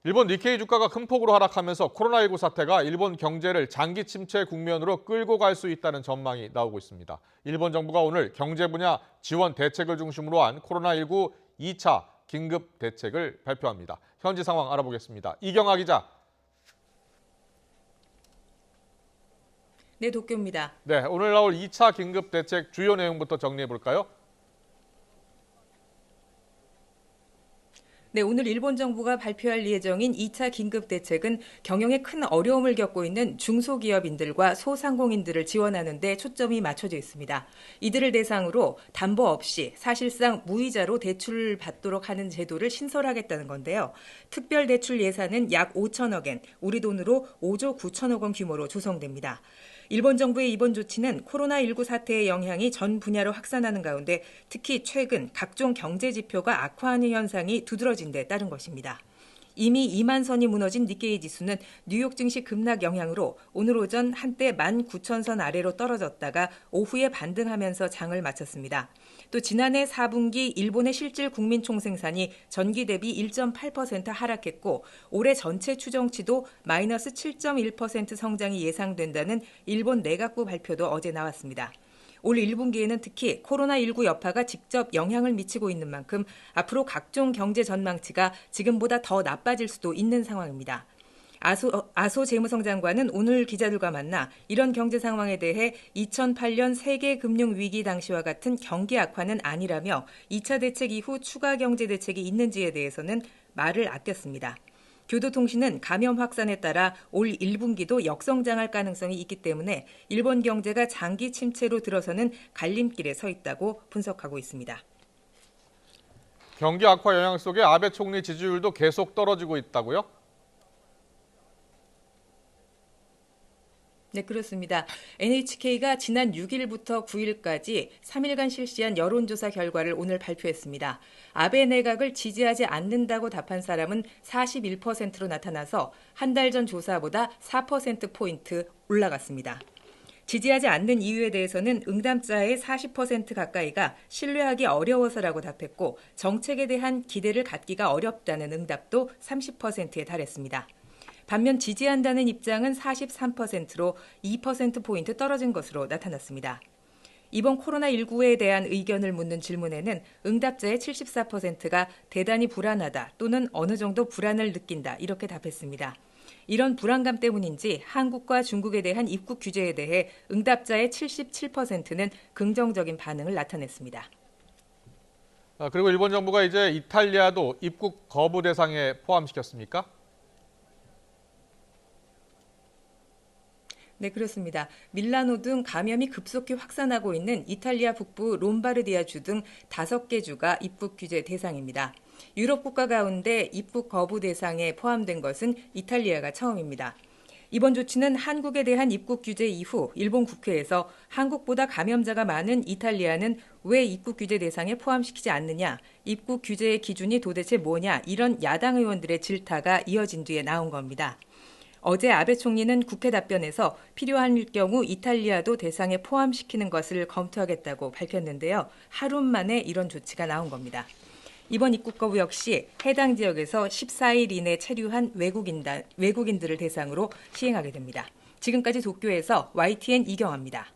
일본 니케이 주가가 큰 폭으로 하락하면서 코로나19 사태가 일본 경제를 장기 침체 국면으로 끌고 갈 수 있다는 전망이 나오고 있습니다. 일본 정부가 오늘 경제 분야 지원 대책을 중심으로 한 코로나19 2차 긴급 대책을 발표합니다. 현지 상황 알아보겠습니다. 이경아 기자. 네, 도쿄입니다. 네, 오늘 나올 2차 긴급 대책 주요 내용부터 정리해 볼까요? 네, 오늘 일본 정부가 발표할 예정인 2차 긴급 대책은 경영에 큰 어려움을 겪고 있는 중소기업인들과 소상공인들을 지원하는 데 초점이 맞춰져 있습니다. 이들을 대상으로 담보 없이 사실상 무이자로 대출을 받도록 하는 제도를 신설하겠다는 건데요. 특별 대출 예산은 약 5천억 엔, 우리 돈으로 5조 9천억 원 규모로 조성됩니다. 일본 정부의 이번 조치는 코로나19 사태의 영향이 전 분야로 확산하는 가운데 특히 최근 각종 경제 지표가 악화하는 현상이 두드러진 데 따른 것입니다. 이미 2만 선이 무너진 니케이 지수는 뉴욕 증시 급락 영향으로 오늘 오전 한때 19,000선 아래로 떨어졌다가 오후에 반등하면서 장을 마쳤습니다. 또 지난해 4분기 일본의 실질 국민총생산이 전기 대비 1.8% 하락했고 올해 전체 추정치도 마이너스 7.1% 성장이 예상된다는 일본 내각부 발표도 어제 나왔습니다. 올 1분기에는 특히 코로나19 여파가 직접 영향을 미치고 있는 만큼 앞으로 각종 경제 전망치가 지금보다 더 나빠질 수도 있는 상황입니다. 아소 재무성 장관은 오늘 기자들과 만나 이런 경제 상황에 대해 2008년 세계 금융 위기 당시와 같은 경기 악화는 아니라며 2차 대책 이후 추가 경제 대책이 있는지에 대해서는 말을 아꼈습니다. 교도통신은 감염 확산에 따라 올 1분기도 역성장할 가능성이 있기 때문에 일본 경제가 장기 침체로 들어서는 갈림길에 서 있다고 분석하고 있습니다. 경기 악화 영향 속에 아베 총리 지지율도 계속 떨어지고 있다고요? 네, 그렇습니다. NHK가 지난 6일부터 9일까지 3일간 실시한 여론조사 결과를 오늘 발표했습니다. 아베 내각을 지지하지 않는다고 답한 사람은 41%로 나타나서 한 달 전 조사보다 4%포인트 올라갔습니다. 지지하지 않는 이유에 대해서는 응답자의 40% 가까이가 신뢰하기 어려워서라고 답했고 정책에 대한 기대를 갖기가 어렵다는 응답도 30%에 달했습니다. 반면 지지한다는 입장은 43%로 2%포인트 떨어진 것으로 나타났습니다. 이번 코로나19에 대한 의견을 묻는 질문에는 응답자의 74%가 대단히 불안하다 또는 어느 정도 불안을 느낀다 이렇게 답했습니다. 이런 불안감 때문인지 한국과 중국에 대한 입국 규제에 대해 응답자의 77%는 긍정적인 반응을 나타냈습니다. 그리고 일본 정부가 이제 이탈리아도 입국 거부 대상에 포함시켰습니까? 네, 그렇습니다. 밀라노 등 감염이 급속히 확산하고 있는 이탈리아 북부 롬바르디아 주 등 5개 주가 입국 규제 대상입니다. 유럽 국가 가운데 입국 거부 대상에 포함된 것은 이탈리아가 처음입니다. 이번 조치는 한국에 대한 입국 규제 이후 일본 국회에서 한국보다 감염자가 많은 이탈리아는 왜 입국 규제 대상에 포함시키지 않느냐, 입국 규제의 기준이 도대체 뭐냐 이런 야당 의원들의 질타가 이어진 뒤에 나온 겁니다. 어제 아베 총리는 국회 답변에서 필요할 경우 이탈리아도 대상에 포함시키는 것을 검토하겠다고 밝혔는데요. 하루 만에 이런 조치가 나온 겁니다. 이번 입국 거부 역시 해당 지역에서 14일 이내 체류한 외국인들을 대상으로 시행하게 됩니다. 지금까지 도쿄에서 YTN 이경아입니다.